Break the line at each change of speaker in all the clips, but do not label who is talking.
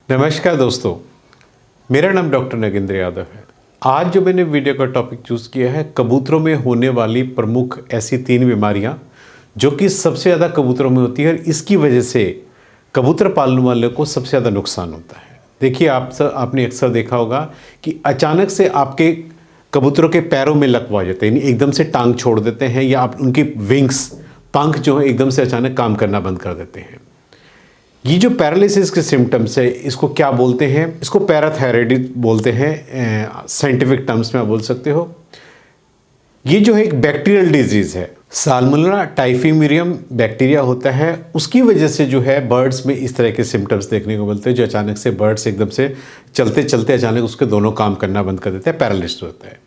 नमस्कार दोस्तों, मेरा नाम डॉक्टर नगेंद्र यादव है। आज जो मैंने वीडियो का टॉपिक चूज़ किया है, कबूतरों में होने वाली प्रमुख ऐसी 3 बीमारियां जो कि सबसे ज़्यादा कबूतरों में होती है और इसकी वजह से कबूतर पालने वाले को सबसे ज़्यादा नुकसान होता है। देखिए, आपने अक्सर देखा होगा कि अचानक से आपके कबूतरों के पैरों में लकवा आ जाते हैं, यानी एकदम से टांग छोड़ देते हैं या आप उनकी विंग्स, पंख जो है एकदम से अचानक काम करना बंद कर देते हैं। ये जो पैरालिसिस के सिम्टम्स है, इसको क्या बोलते हैं? इसको पैराथायराइडिस बोलते हैं, साइंटिफिक टर्म्स में आप बोल सकते हो। ये जो है एक बैक्टीरियल डिजीज़ है, साल्मोनेला टाइफीमेरियम बैक्टीरिया होता है। उसकी वजह से जो है बर्ड्स में इस तरह के सिम्टम्स देखने को मिलते हैं, जो अचानक से बर्ड्स एकदम से चलते चलते अचानक उसके दोनों काम करना बंद कर देते हैं, पैरालिसिस होता है।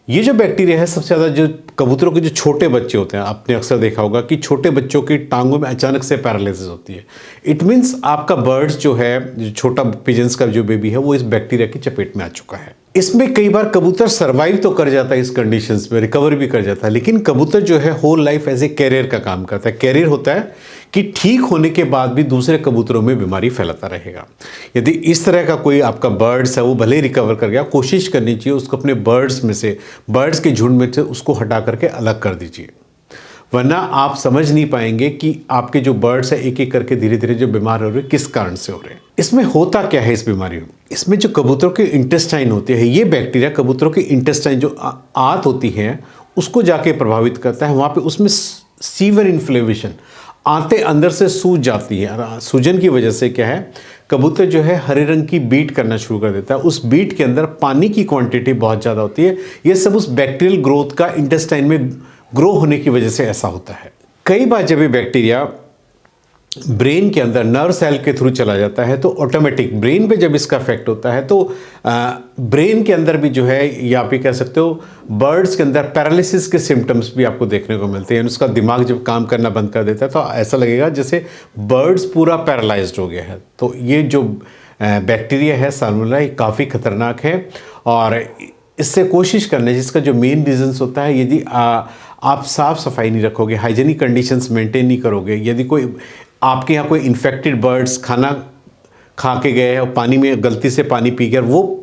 ये जो बैक्टीरिया है, सबसे ज़्यादा जो कबूतरों के जो छोटे बच्चे होते हैं, आपने अक्सर देखा होगा कि छोटे बच्चों की टांगों में अचानक से पैरालिसिस होती है। इट मीन्स आपका बर्ड्स जो है, जो छोटा पिजन्स का जो बेबी है, वो इस बैक्टीरिया की चपेट में आ चुका है। इसमें कई बार कबूतर सर्वाइव तो कर जाता है, इस कंडीशंस में रिकवर भी कर जाता है, लेकिन कबूतर जो है whole life as a carrier का काम करता है। कैरियर होता है कि ठीक होने के बाद भी दूसरे कबूतरों में बीमारी फैलाता रहेगा। यदि इस तरह का कोई आपका बर्ड्स है, वो भले ही रिकवर कर गया, कोशिश करनी चाहिए उसको अपने बर्ड्स में से, बर्ड्स के झुंड में से उसको हटा करके अलग कर दीजिए, वरना आप समझ नहीं पाएंगे कि आपके जो बर्ड्स है एक एक करके धीरे धीरे जो बीमार हो रहे हैं, किस कारण से हो रहे हैं। इसमें होता क्या है इस बीमारी में? इसमें जो कबूतरों के इंटेस्टाइन होते हैं, ये बैक्टीरिया कबूतरों के इंटेस्टाइन जो आंत होती है उसको जाके प्रभावित करता है। वहाँ पे उसमें सीवियर इन्फ्लेमेशन, आंतें अंदर से सूज जाती है। सूजन की वजह से क्या है, कबूतर जो है हरे रंग की बीट करना शुरू कर देता है। उस बीट के अंदर पानी की क्वांटिटी बहुत ज़्यादा होती है। ये सब उस बैक्टीरियल ग्रोथ का इंटेस्टाइन में ग्रो होने की वजह से ऐसा होता है। कई बार जब ये बैक्टीरिया ब्रेन के अंदर नर्व सेल के थ्रू चला जाता है, तो ऑटोमेटिक ब्रेन पे जब इसका इफेक्ट होता है, तो ब्रेन के अंदर भी जो है, या आप ये कह सकते हो बर्ड्स के अंदर पैरालिसिस के सिम्टम्स भी आपको देखने को मिलते हैं। उसका दिमाग जब काम करना बंद कर देता है तो ऐसा लगेगा जैसे बर्ड्स पूरा पैरालाइज्ड हो गया है। तो ये जो बैक्टीरिया है साल्मोनेला, ये काफ़ी खतरनाक है और इससे कोशिश करना है। जिसका जो मेन रीजंस होता है, यदि आप साफ़ सफाई नहीं रखोगे, हाइजीनिक कंडीशंस मेंटेन नहीं करोगे, यदि कोई आपके यहाँ कोई इन्फेक्टेड बर्ड्स खाना खा के गए हैं और पानी में गलती से पानी पी गए, वो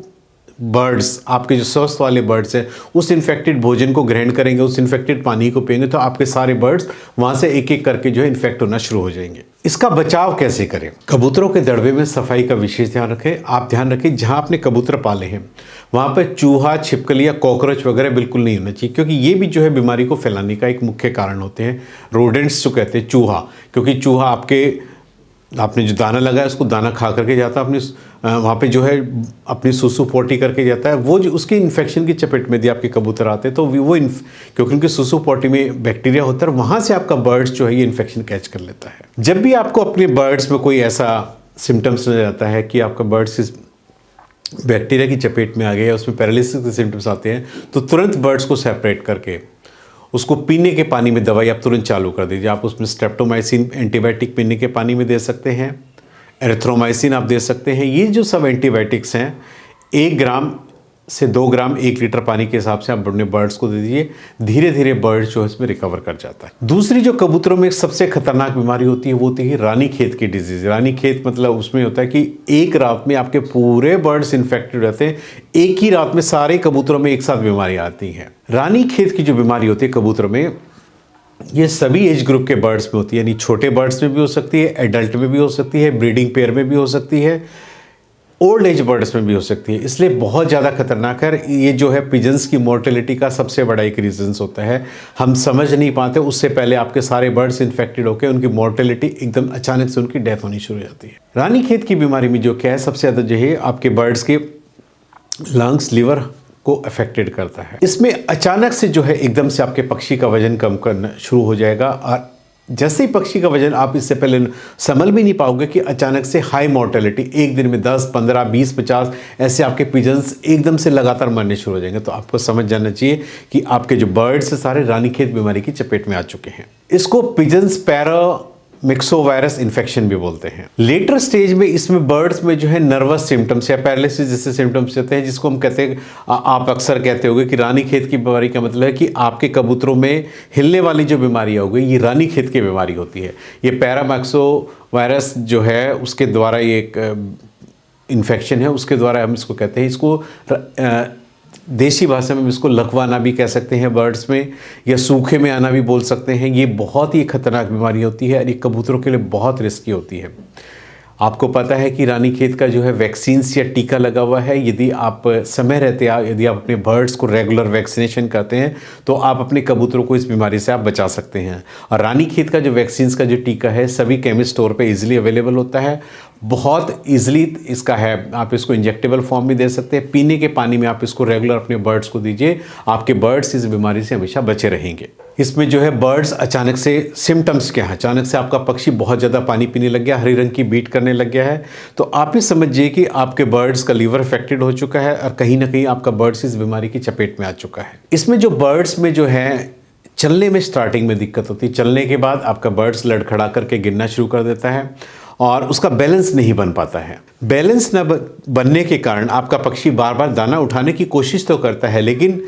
बर्ड्स, आपके जो स्वस्थ वाले बर्ड्स हैं, उस इन्फेक्टेड भोजन को ग्रहण करेंगे, उस इन्फेक्टेड पानी को पिएंगे, तो आपके सारे बर्ड्स वहाँ से एक एक करके जो है इन्फेक्ट होना शुरू हो जाएंगे। इसका बचाव कैसे करें? कबूतरों के दड़बे में सफाई का विशेष ध्यान रखें। आप ध्यान रखें, जहाँ आपने कबूतर पाले हैं वहाँ पर चूहा, छिपकली या कॉकरोच वगैरह बिल्कुल नहीं होना चाहिए, क्योंकि ये भी जो है बीमारी को फैलाने का एक मुख्य कारण होते हैं। रोडेंट्स जो कहते हैं, चूहा, क्योंकि चूहा आपने जो दाना लगाया उसको दाना खा करके जाता है, अपनी वहाँ पे जो है अपनी सुसु पोटी करके जाता है। वो जो उसकी इन्फेक्शन की चपेट में यदि आपके कबूतर आते हैं, तो वो क्योंकि उनकी सुसु पोटी में बैक्टीरिया होता है, वहाँ से आपका बर्ड्स जो है ये इन्फेक्शन कैच कर लेता है। जब भी आपको अपने बर्ड्स में कोई ऐसा सिम्टम्स नजर आता है कि आपका बर्ड्स इस बैक्टीरिया की चपेट में आ गया, उसमें पैरालिसिस के सिम्टम्स आते हैं, तो तुरंत बर्ड्स को सेपरेट करके उसको पीने के पानी में दवाई आप तुरंत चालू कर दीजिए। आप उसमें स्ट्रेप्टोमाइसिन एंटीबायोटिक पीने के पानी में दे सकते हैं, एरिथ्रोमाइसिन आप दे सकते हैं। ये जो सब एंटीबायोटिक्स हैं, 1 ग्राम से 2 ग्राम 1 लीटर पानी के हिसाब से आप अपने बर्ड्स को दे दीजिए। धीरे धीरे बर्ड्स जो है इसमें रिकवर कर जाता है। दूसरी जो कबूतरों में सबसे खतरनाक बीमारी होती है, वो होती है रानीखेत की डिजीज़। रानीखेत मतलब उसमें होता है कि एक रात में आपके पूरे बर्ड्स इन्फेक्टेड रहते हैं, एक ही रात में सारे कबूतरों में एक साथ बीमारी आती है। रानीखेत की जो बीमारी होती है कबूतरों में, ये सभी एज ग्रुप के बर्ड्स में होती है, यानी छोटे बर्ड्स में भी हो सकती है, एडल्ट में भी हो सकती है, ब्रीडिंग पेयर में भी हो सकती है, ओल्ड एज बर्ड्स में भी हो सकती है। इसलिए बहुत ज़्यादा खतरनाक है। ये जो है पिजन्स की मोर्टेलिटी का सबसे बड़ा एक रीजंस होता है। हम समझ नहीं पाते, उससे पहले आपके सारे बर्ड्स इन्फेक्टेड होकर उनकी मोर्टेलिटी एकदम अचानक से उनकी डेथ होनी शुरू हो जाती है। रानीखेत की बीमारी में जो क्या है, सबसे ज़्यादा जो है आपके बर्ड्स के लंग्स, लिवर को अफेक्टेड करता है। इसमें अचानक से जो है एकदम से आपके पक्षी का वजन कम करना शुरू हो जाएगा, और जैसे ही पक्षी का वजन, आप इससे पहले संभल भी नहीं पाओगे कि अचानक से हाई मोर्टेलिटी, एक दिन में 10, 15, 20, 50 ऐसे आपके पिजन्स एकदम से लगातार मरने शुरू हो जाएंगे। तो आपको समझ जाना चाहिए कि आपके जो बर्ड्स सारे रानीखेत बीमारी की चपेट में आ चुके हैं। इसको पिजन्स पैरामिक्सोवायरस इन्फेक्शन भी बोलते हैं। लेटर स्टेज में इसमें बर्ड्स में जो है नर्वस सिम्टम्स या पैरालिसिस जैसे सिम्टम्स होते हैं, जिसको हम कहते हैं, आप अक्सर कहते होंगे कि रानीखेत की बीमारी का मतलब है कि आपके कबूतरों में हिलने वाली जो बीमारी होगी, ये रानीखेत की बीमारी होती है। ये पैरामिक्सोवायरस जो है उसके द्वारा ये एक इन्फेक्शन है उसके द्वारा हम इसको कहते हैं। इसको देसी भाषा में हम इसको लकवा आना भी कह सकते हैं बर्ड्स में, या सूखे में आना भी बोल सकते हैं। ये बहुत ही खतरनाक बीमारी होती है और ये कबूतरों के लिए बहुत रिस्की होती है। आपको पता है कि रानीखेत का जो है वैक्सीन्स या टीका लगा हुआ है। यदि आप समय रहते यदि आप अपने बर्ड्स को रेगुलर वैक्सीनेशन करते हैं तो आप अपने कबूतरों को इस बीमारी से आप बचा सकते हैं। और रानीखेत का जो वैक्सीन्स का जो टीका है सभी केमिस्ट स्टोर पे इजीली अवेलेबल होता है, बहुत इजीली इसका है। आप इसको इंजेक्टेबल फॉर्म में दे सकते हैं, पीने के पानी में आप इसको रेगुलर अपने बर्ड्स को दीजिए, आपके बर्ड्स इस बीमारी से हमेशा बचे रहेंगे। इसमें जो है बर्ड्स अचानक से सिम्टम्स क्या है, अचानक से आपका पक्षी बहुत ज़्यादा पानी पीने लग गया, हरी रंग की बीट करने लग गया है, तो आप ये समझिए कि आपके बर्ड्स का लीवर अफेक्टेड हो चुका है और कहीं ना कहीं आपका बर्ड्स इस बीमारी की चपेट में आ चुका है। इसमें जो बर्ड्स में जो है चलने में स्टार्टिंग में दिक्कत होती है, चलने के बाद आपका बर्ड्स लड़खड़ा करके गिरना शुरू कर देता है और उसका बैलेंस नहीं बन पाता है। बैलेंस न बनने के कारण आपका पक्षी बार बार दाना उठाने की कोशिश तो करता है, लेकिन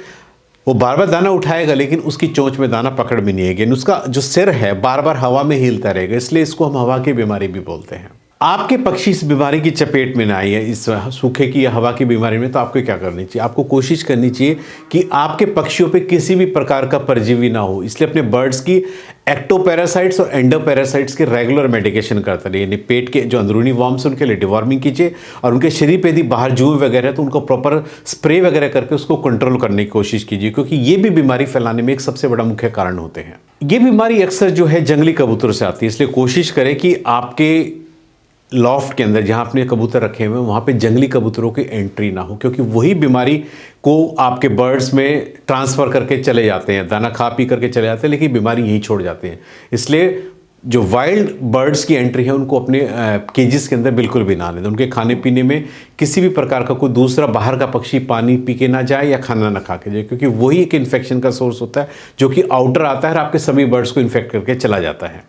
वो बार बार दाना उठाएगा लेकिन उसकी चोंच में दाना पकड़ में नहीं आएगी, उसका जो सिर है बार बार हवा में हिलता रहेगा, इसलिए इसको हम हवा की बीमारी भी बोलते हैं। आपके पक्षी इस बीमारी की चपेट में ना आए, इस सूखे की या हवा की बीमारी में, तो आपको क्या करनी चाहिए? आपको कोशिश करनी चाहिए कि आपके पक्षियों पे किसी भी प्रकार का परजीवी ना हो, इसलिए अपने बर्ड्स की एक्टोपैरासाइट्स और एंडोपैरासाइट्स के रेगुलर मेडिकेशन करते रहिए। यानी पेट के जो अंदरूनी वॉर्म्स उनके लिए डिवॉर्मिंग कीजिए और उनके शरीर पे यदि बाहर जुए वगैरह है तो उनको प्रॉपर स्प्रे वगैरह करके उसको कंट्रोल करने की कोशिश कीजिए, क्योंकि ये भी बीमारी फैलाने में एक सबसे बड़ा मुख्य कारण होते हैं। ये बीमारी अक्सर जो है जंगली कबूतरों से आती है, इसलिए कोशिश करें कि आपके लॉफ्ट के अंदर जहां आपने कबूतर रखे हुए हैं वहां पे जंगली कबूतरों की एंट्री ना हो, क्योंकि वही बीमारी को आपके बर्ड्स में ट्रांसफ़र करके चले जाते हैं, दाना खा पी करके चले जाते हैं, लेकिन बीमारी यहीं छोड़ जाते हैं। इसलिए जो वाइल्ड बर्ड्स की एंट्री है उनको अपने केजेस के अंदर बिल्कुल भी ना लें। उनके खाने पीने में किसी भी प्रकार का कोई दूसरा बाहर का पक्षी पानी पी के ना जाए या खाना ना खा के जाए, क्योंकि वही एक इन्फेक्शन का सोर्स होता है जो कि आउटर आता है और आपके सभी बर्ड्स को इन्फेक्ट करके चला जाता है।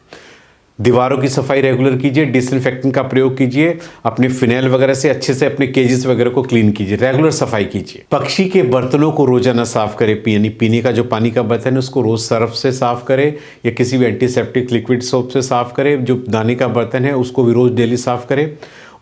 दीवारों की सफाई रेगुलर कीजिए, डिसइंफेक्टेंट का प्रयोग कीजिए, अपने फिनाइल वगैरह से अच्छे से अपने केजेस वगैरह को क्लीन कीजिए, रेगुलर सफाई कीजिए। पक्षी के बर्तनों को रोजाना साफ करें, यानी पीने का जो पानी का बर्तन है उसको रोज सर्फ से साफ करें या किसी भी एंटीसेप्टिक लिक्विड सोप से साफ करें। जो दाने का बर्तन है उसको भी रोज डेली साफ करें।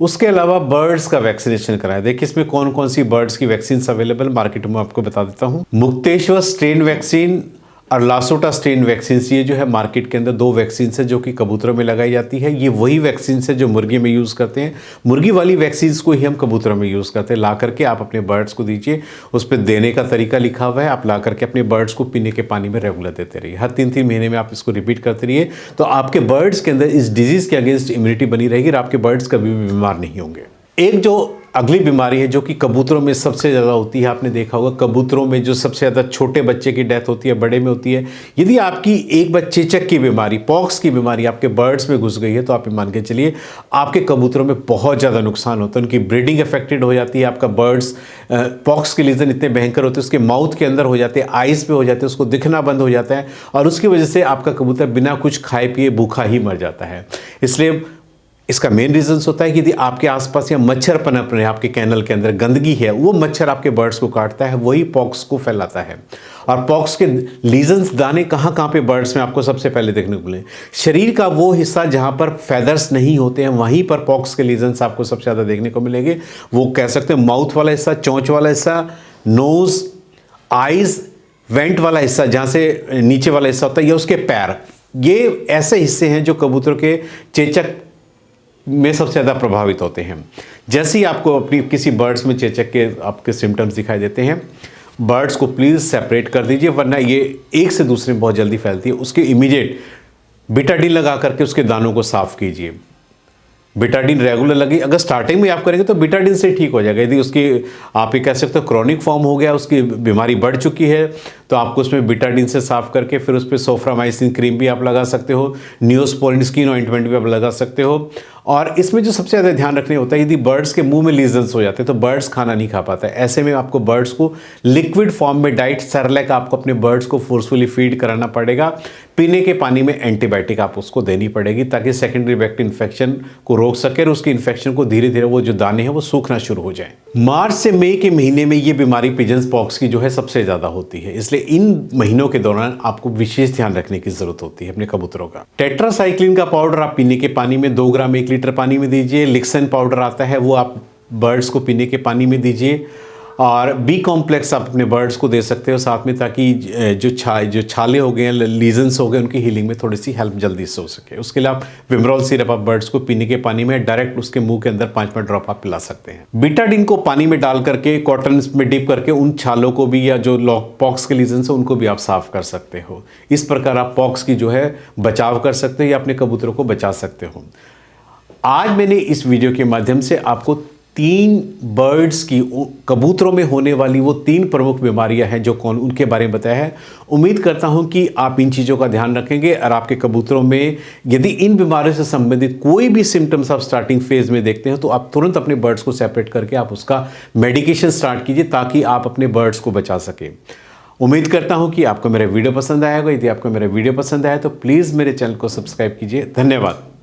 उसके अलावा बर्ड्स का वैक्सीनेशन कराएं। देखिए इसमें कौन कौन सी बर्ड्स की वैक्सीन अवेलेबल मार्केट में आपको बता देता हूँ। मुक्तेश्वर स्ट्रेन वैक्सीन और लासोटा स्ट्रेन वैक्सीन, ये जो है मार्केट के अंदर 2 वैक्सीन है जो कि कबूतरों में लगाई जाती है। ये वही वैक्सीन है जो मुर्गी में यूज़ करते हैं, मुर्गी वाली वैक्सीन को ही हम कबूतरों में यूज़ करते हैं। ला करके आप अपने बर्ड्स को दीजिए, उस पर देने का तरीका लिखा हुआ है, आप ला करके अपने बर्ड्स को पीने के पानी में रेगुलर देते रहिए। हर 3-3 महीने में आप इसको रिपीट करते रहिए, तो आपके बर्ड्स के अंदर इस डिजीज़ के अगेंस्ट इम्यूनिटी बनी रहेगी और आपके बर्ड्स कभी भी बीमार नहीं होंगे। एक जो अगली बीमारी है जो कि कबूतरों में सबसे ज़्यादा होती है, आपने देखा होगा कबूतरों में जो सबसे ज़्यादा छोटे बच्चे की डेथ होती है, बड़े में होती है। यदि आपकी एक बार चेचक की बीमारी, पॉक्स की बीमारी आपके बर्ड्स में घुस गई है तो आप मान के चलिए आपके कबूतरों में बहुत ज़्यादा नुकसान होता है, उनकी ब्रीडिंग अफेक्टेड हो जाती है। आपका बर्ड्स पॉक्स के लीजन इतने भयंकर होते हैं, उसके माउथ के अंदर हो जाते हैं, आइज़ पे हो जाते हैं, उसको दिखना बंद हो जाता है और उसकी वजह से आपका कबूतर बिना कुछ खाए पिए भूखा ही मर जाता है। इसलिए इसका मेन रीजंस होता है कि यदि आपके आसपास या मच्छर पनप रहे हैं, आपके कैनल के अंदर गंदगी है, वो मच्छर आपके बर्ड्स को काटता है, वही पॉक्स को फैलाता है। और पॉक्स के लीजन्स दाने कहाँ पे बर्ड्स में आपको सबसे पहले देखने को मिले? शरीर का वो हिस्सा जहाँ पर फैदर्स नहीं होते हैं वहीं पर पॉक्स के लीजन्स आपको सबसे ज़्यादा देखने को मिलेंगे। वो कह सकते हैं माउथ वाला हिस्सा, चोंच वाला हिस्सा, नोज़, आइज़, वेंट वाला हिस्सा जहाँ से नीचे वाला हिस्सा होता है, या उसके पैर। ये ऐसे हिस्से हैं जो कबूतर के चेचक में सबसे ज़्यादा प्रभावित होते हैं। जैसे ही आपको अपनी किसी बर्ड्स में चेचक के आपके सिम्टम्स दिखाई देते हैं, बर्ड्स को प्लीज़ सेपरेट कर दीजिए, वरना ये एक से दूसरे में बहुत जल्दी फैलती है। उसके इमीडिएट बिटाडीन लगा करके उसके दानों को साफ़ कीजिए। बिटाडीन रेगुलर लगी, अगर स्टार्टिंग में आप करेंगे तो बिटाडीन से ठीक हो जाएगा। यदि उसकी आप ये कह सकते हो क्रॉनिक फॉर्म हो गया, उसकी बीमारी बढ़ चुकी है, तो आपको उसमें बिटाडीन से साफ करके फिर उस पर सोफ्रामाइसिन क्रीम भी आप लगा सकते हो, नियोस्पोरिन स्किन ऑइंटमेंट भी आप लगा सकते हो। और इसमें जो सबसे ज़्यादा ध्यान रखने होता है, यदि बर्ड्स के मुंह में लीजन्स हो जाते हैं तो बर्ड्स खाना नहीं खा पाता है। ऐसे में आपको बर्ड्स को लिक्विड फॉर्म में डाइट सेरेलैक आपको अपने बर्ड्स को फोर्सफुली फीड कराना पड़ेगा। पीने के पानी में एंटीबायोटिक आप उसको देनी पड़ेगी ताकि सेकेंडरी बैक्टीरियल इन्फेक्शन को रोक सके और उसकी इन्फेक्शन को धीरे धीरे वो जो दाने हैं वो सूखना शुरू हो जाए। मार्च से मई के महीने में ये बीमारी पिजन्स पॉक्स की जो है सबसे ज़्यादा होती है, इसलिए इन महीनों के दौरान आपको विशेष ध्यान रखने की जरूरत होती है अपने कबूतरों का। टेट्रासाइक्लिन का पाउडर आप पीने के पानी में 2 ग्राम 1 लीटर पानी में दीजिए। लिक्सन पाउडर आता है, वो आप बर्ड्स को पीने के पानी में दीजिए। और बी कॉम्प्लेक्स आप अपने बर्ड्स को दे सकते हो साथ में, ताकि जो छाले हो गए हैं, लीजन्स हो गए, उनकी हीलिंग में थोड़ी सी हेल्प जल्दी से हो सके। उसके लिए आप विमरॉल सिरप आप बर्ड्स को पीने के पानी में डायरेक्ट उसके मुंह के अंदर 5 ड्रॉप आप पिला सकते हैं। बीटाडीन को पानी में डाल करके कॉटन में डिप करके उन छालों को भी, या जो पॉक्स के लीजन्स है उनको भी आप साफ कर सकते हो। इस प्रकार आप पॉक्स की जो है बचाव कर सकते हो या अपने कबूतरों को बचा सकते हो। आज मैंने इस वीडियो के माध्यम से आपको 3 बर्ड्स की, कबूतरों में होने वाली वो 3 प्रमुख बीमारियां हैं जो कौन उनके बारे में बताया है। उम्मीद करता हूं कि आप इन चीज़ों का ध्यान रखेंगे और आपके कबूतरों में यदि इन बीमारियों से संबंधित कोई भी सिम्टम्स आप स्टार्टिंग फेज में देखते हैं तो आप तुरंत अपने बर्ड्स को सेपरेट करके आप उसका मेडिकेशन स्टार्ट कीजिए, ताकि आप अपने बर्ड्स को बचा सकें। उम्मीद करता हूं कि आपको मेरा वीडियो पसंद आएगा। यदि आपको मेरा वीडियो पसंद आया तो प्लीज़ मेरे चैनल को सब्सक्राइब कीजिए। धन्यवाद।